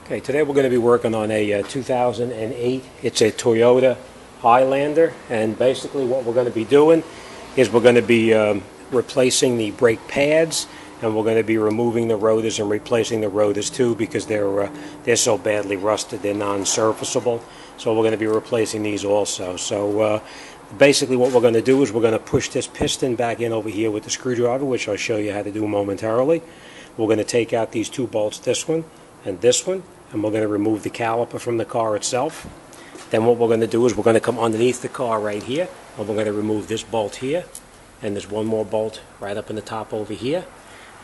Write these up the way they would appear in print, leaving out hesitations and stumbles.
Okay, today we're going to be working on a 2008. It's a Toyota Highlander, and basically what we're going to be doing is we're going to be replacing the brake pads, and we're going to be removing the rotors and replacing the rotors too, because they're so badly rusted they're non-serviceable. So we're going to be replacing these also. So basically what we're going to do is we're going to push this piston back in over here with the screwdriver, which I'll show you how to do momentarily. We're going to take out these two bolts, this one and this one, and we're going to remove the caliper from the car itself. Then what we're going to do is we're going to come underneath the car right here, and we're going to remove this bolt here, and there's one more bolt right up in the top over here,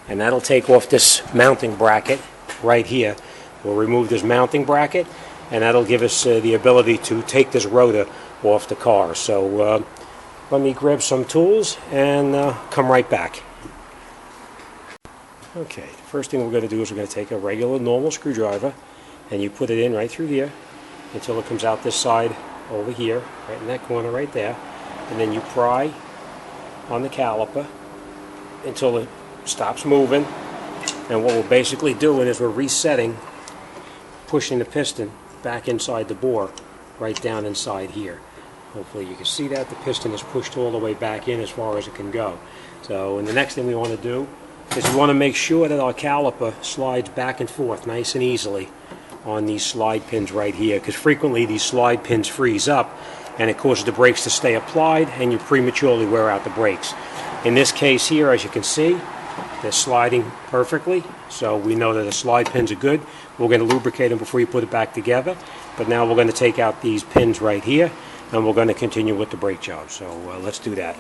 and that'll take off this mounting bracket right here. We'll remove this mounting bracket, and that'll give us the ability to take this rotor off the car. So let me grab some tools and come right back. Okay, the first thing we're going to do is we're going to take a regular normal screwdriver, and you put it in right through here until it comes out this side over here, right in that corner right there, and then you pry on the caliper until it stops moving. And what we're basically doing is we're resetting, pushing the piston back inside the bore, right down inside here. Hopefully you can see that the piston is pushed all the way back in as far as it can go. So, and the next thing we want to do is we want to make sure that our caliper slides back and forth nice and easily on these slide pins right here, because frequently these slide pins freeze up and it causes the brakes to stay applied and you prematurely wear out the brakes. In this case here, as you can see, they're sliding perfectly, so we know that the slide pins are good. We're going to lubricate them before you put it back together, but now we're going to take out these pins right here and we're going to continue with the brake job. So let's do that.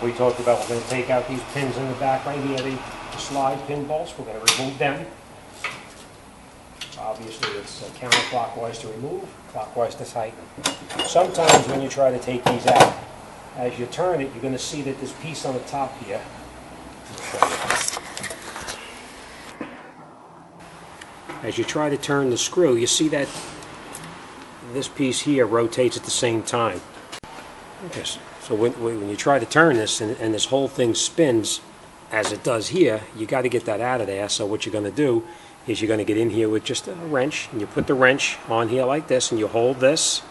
We talked about we're going to take out these pins in the back right here, the slide pin bolts. We're going to remove them. Obviously it's counterclockwise to remove, clockwise to tighten. Sometimes when you try to take these out, as you turn it, you're going to see that this piece on the top here, as you try to turn the screw, you see that this piece here rotates at the same time. Okay. So when you try to turn this and this whole thing spins as it does here, you got to get that out of there. So what you're going to do is you're going to get in here with just a wrench, and you put the wrench on here like this, and you hold this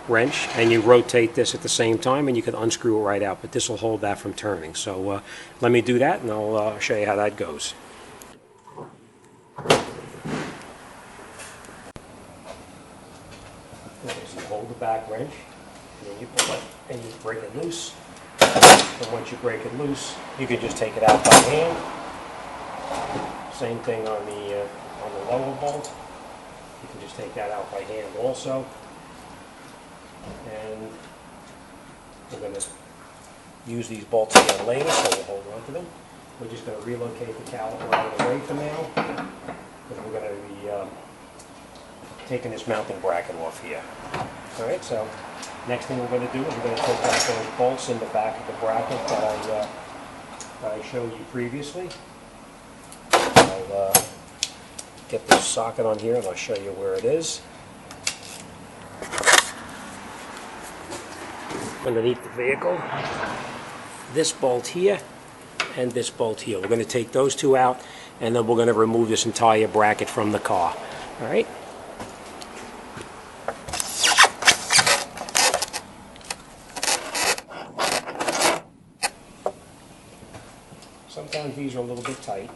wrench and you rotate this at the same time, and you can unscrew it right out, but this will hold that from turning. So let me do that and I'll show you how that goes. Okay, so you hold the back wrench, and then you pull it and you break it loose. And once you break it loose, you can just take it out by hand. Same thing on the lower bolt. You can just take that out by hand also. And we're going to use these bolts again later, so we'll hold on to them. We're just going to relocate the caliper out of the way for now, because we're going to be taking this mounting bracket off here. Alright, so next thing we're going to do is we're going to take out those bolts in the back of the bracket that I showed you previously. I'll get this socket on here and I'll show you where it is. Underneath the vehicle, this bolt here and this bolt here. We're going to take those two out, and then we're going to remove this entire bracket from the car. Alright? Sometimes these are a little bit tight.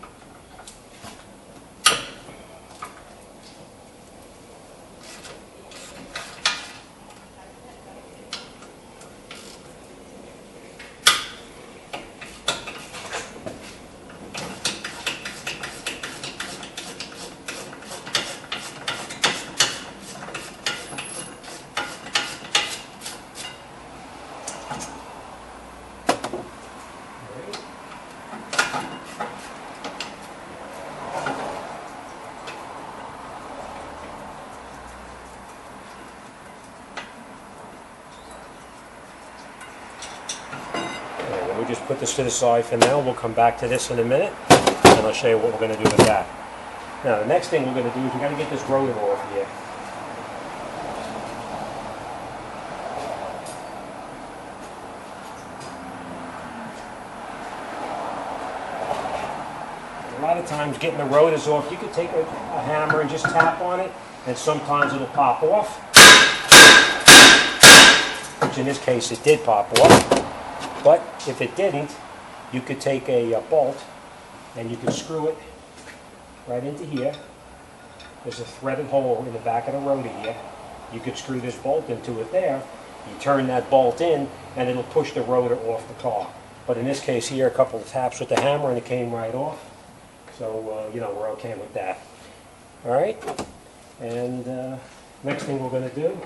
We'll just put this to the side for now. We'll come back to this in a minute, and I'll show you what we're going to do with that. Now, the next thing we're going to do is we've got to get this rotor off here. A lot of times getting the rotors off, you could take a hammer and just tap on it, and sometimes it'll pop off, which in this case it did pop off. But if it didn't, you could take a bolt and you could screw it right into here. There's a threaded hole in the back of the rotor here. You could screw this bolt into it there. You turn that bolt in and it'll push the rotor off the car. But in this case here, a couple of taps with the hammer and it came right off. So, you know, we're okay with that. All right. And next thing we're going to do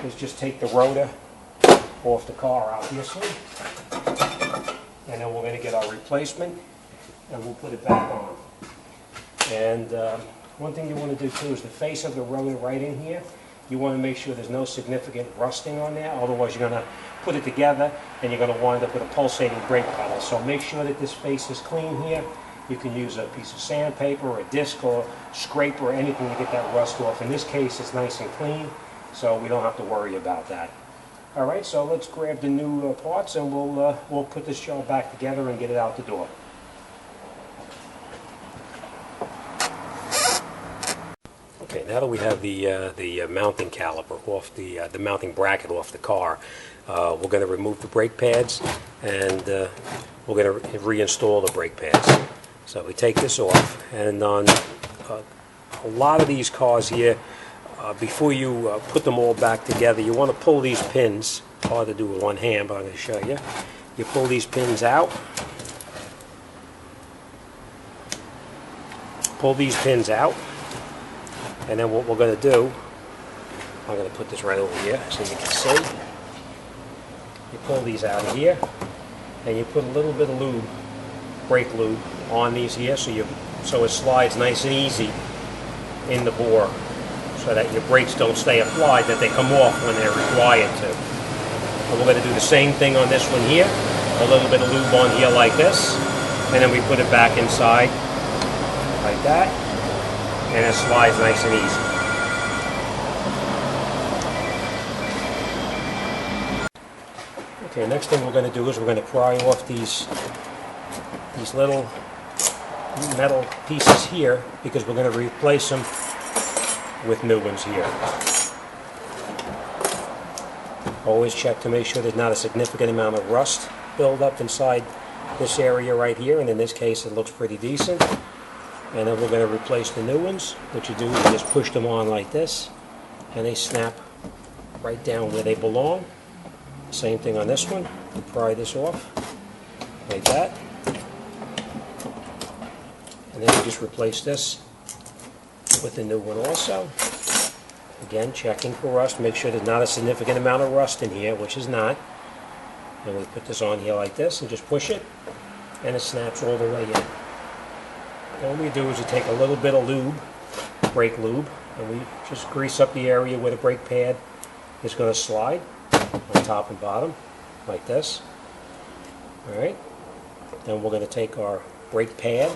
is just take the rotor off the car, obviously. And then we're going to get our replacement and we'll put it back on. And one thing you want to do too is the face of the rotor right in here. You want to make sure there's no significant rusting on there, otherwise you're going to put it together and you're going to wind up with a pulsating brake pedal. So make sure that this face is clean here. You can use a piece of sandpaper or a disc or scraper or anything to get that rust off. In this case it's nice and clean, so we don't have to worry about that. Alright, so let's grab the new parts and we'll put this job back together and get it out the door. Okay, now that we have the mounting caliper off the mounting bracket off the car, we're going to remove the brake pads and we're going to reinstall the brake pads. So we take this off, and on a lot of these cars here, before you put them all back together, you want to pull these pins. Hard to do with one hand, but I'm going to show you. You pull these pins out. Pull these pins out. And then what we're going to do, I'm going to put this right over here so you can see. You pull these out of here, and you put a little bit of lube, brake lube, on these here so it slides nice and easy in the bore, so that your brakes don't stay applied, that they come off when they're required to. And we're going to do the same thing on this one here. A little bit of lube on here like this, and then we put it back inside like that. And it slides nice and easy. Okay, next thing we're going to do is we're going to pry off these little metal pieces here, because we're going to replace them with new ones here. Always check to make sure there's not a significant amount of rust buildup inside this area right here, and in this case it looks pretty decent. And then we're going to replace the new ones. What you do is you just push them on like this, and they snap right down where they belong. Same thing on this one. You pry this off like that. And then you just replace this with the new one also. Again, checking for rust. Make sure there's not a significant amount of rust in here, which is not. And we put this on here like this and just push it, and it snaps all the way in. All we do is you take a little bit of lube, brake lube, and we just grease up the area where the brake pad is going to slide on top and bottom, like this. Alright, then we're going to take our brake pad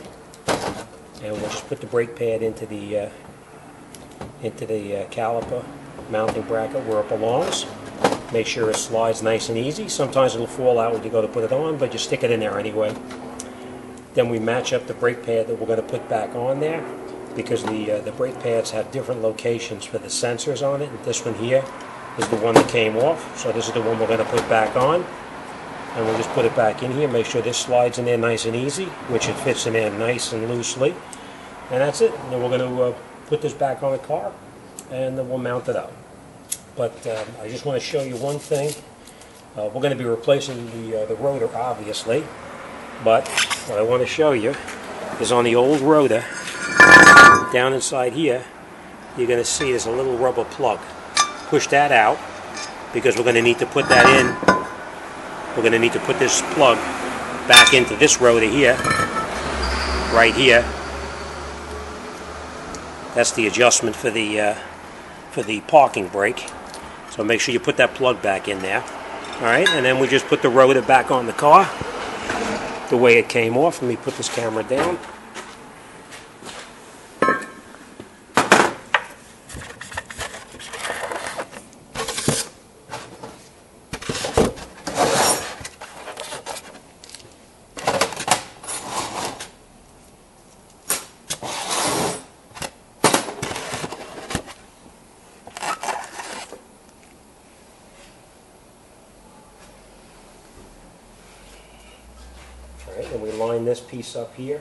and we'll just put the brake pad into the caliper mounting bracket where it belongs. Make sure it slides nice and easy. Sometimes it'll fall out when you go to put it on, but you stick it in there anyway. Then we match up the brake pad that we're going to put back on there, because the brake pads have different locations for the sensors on it. And this one here is the one that came off, so this is the one we're going to put back on. And we'll just put it back in here, make sure this slides in there nice and easy, which it fits in there nice and loosely. And that's it. And then we're going to put this back on the car, and then we'll mount it up. But I just want to show you one thing. We're going to be replacing the rotor, obviously. But what I want to show you is on the old rotor, down inside here, you're going to see there's a little rubber plug. Push that out, because we're going to need to put that in. We're going to need to put this plug back into this rotor here, right here. That's the adjustment for the parking brake. So make sure you put that plug back in there. Alright, and then we just put the rotor back on the car the way it came off. Let me put this camera down. Alright, and we line this piece up here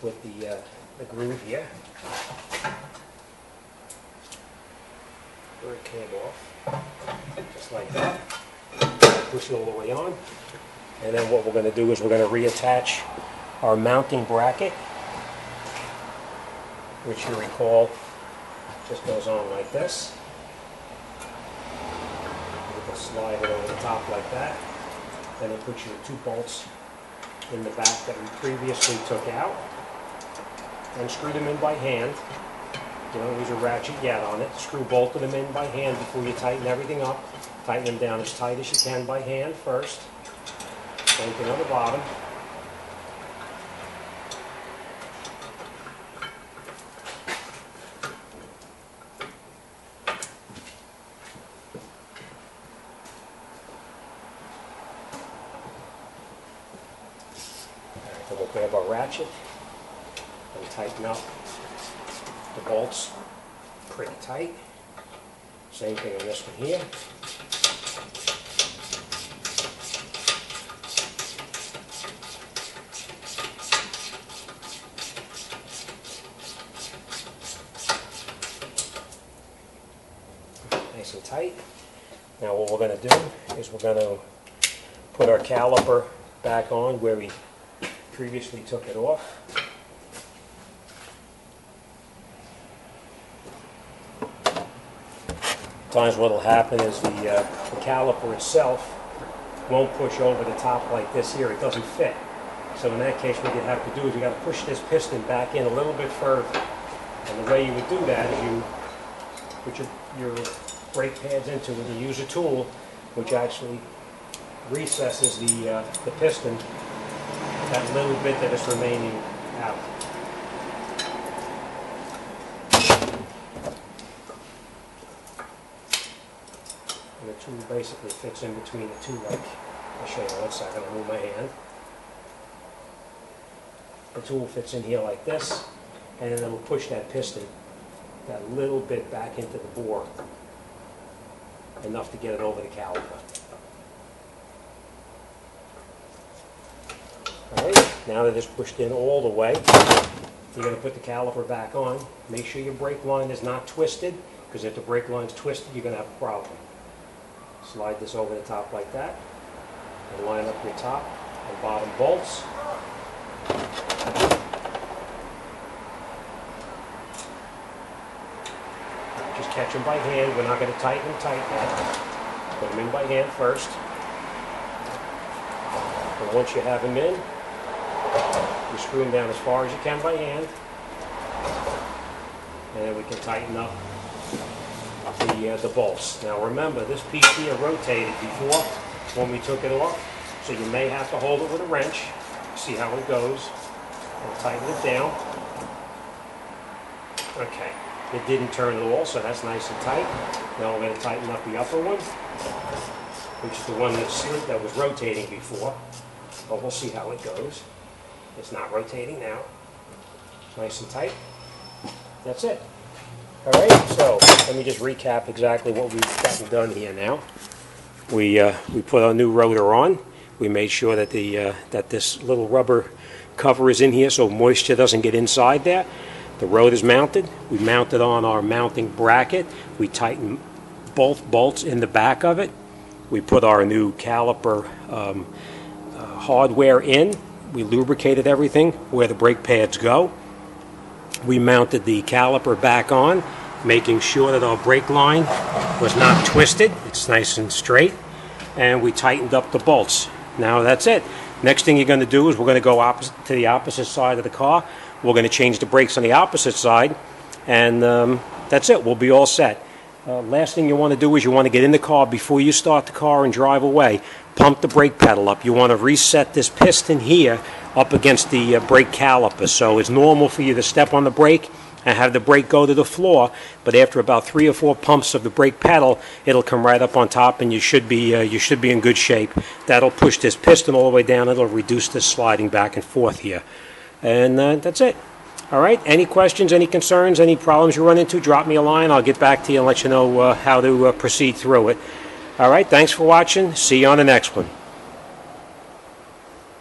with the groove here. Where it came off, just like that. Push it all the way on. And then what we're going to do is we're going to reattach our mounting bracket, which you recall just goes on like this. You can slide it over the top like that. Then it puts your 2 bolts in the back that we previously took out, and screw them in by hand. You don't use a ratchet yet on it. Screw both of them in by hand before you tighten everything up. Tighten them down as tight as you can by hand first. Same thing on the bottom. Alright, then we'll grab our ratchet and tighten up the bolts pretty tight. Same thing on this one here. Nice and tight. Now what we're going to do is we're going to put our caliper back on where we previously took it off. Sometimes what will happen is the caliper itself won't push over the top like this here. It doesn't fit. So in that case, what you have to do is you got to push this piston back in a little bit further. And the way you would do that is you put your brake pads into it and use a tool which actually recesses the piston that little bit that is remaining out. And the tool basically fits in between the two, like, I'll show you in 1 second, I'll move my hand. The tool fits in here like this, and then it will push that piston that little bit back into the bore, enough to get it over the caliper. Alright, now that it's pushed in all the way, you're going to put the caliper back on. Make sure your brake line is not twisted, because if the brake line is twisted, you're going to have a problem. Slide this over the top like that, and line up your top and bottom bolts. Just catch them by hand. We're not going to tighten them tight now. Put them in by hand first. And once you have them in, you screw them down as far as you can by hand. And then we can tighten up the bolts. Now remember, this piece here rotated before when we took it off, so you may have to hold it with a wrench. See how it goes. And tighten it down. Okay, it didn't turn at all, so that's nice and tight. Now we're going to tighten up the upper one, which is the one that was rotating before. But we'll see how it goes. It's not rotating now. Nice and tight. That's it. Alright, so let me just recap exactly what we've gotten done here now. We put our new rotor on. We made sure that that this little rubber cover is in here so moisture doesn't get inside there. The rotor is mounted. We mounted on our mounting bracket. We tightened both bolts in the back of it. We put our new caliper hardware in. We lubricated everything where the brake pads go. We mounted the caliper back on, making sure that our brake line was not twisted. It's nice and straight. And we tightened up the bolts. Now that's it. Next thing you're going to do is we're going to go to the opposite side of the car. We're going to change the brakes on the opposite side. And that's it. We'll be all set. Last thing you want to do is you want to get in the car before you start the car and drive away. Pump the brake pedal up. You want to reset this piston here up against the brake caliper. So it's normal for you to step on the brake and have the brake go to the floor, but after about 3 or 4 pumps of the brake pedal, it'll come right up on top, and you should be in good shape. That'll push this piston all the way down. It'll reduce this sliding back and forth here, and that's it. All right. Any questions? Any concerns? Any problems you run into? Drop me a line. I'll get back to you and let you know how to proceed through it. All right. Thanks for watching. See you on the next one.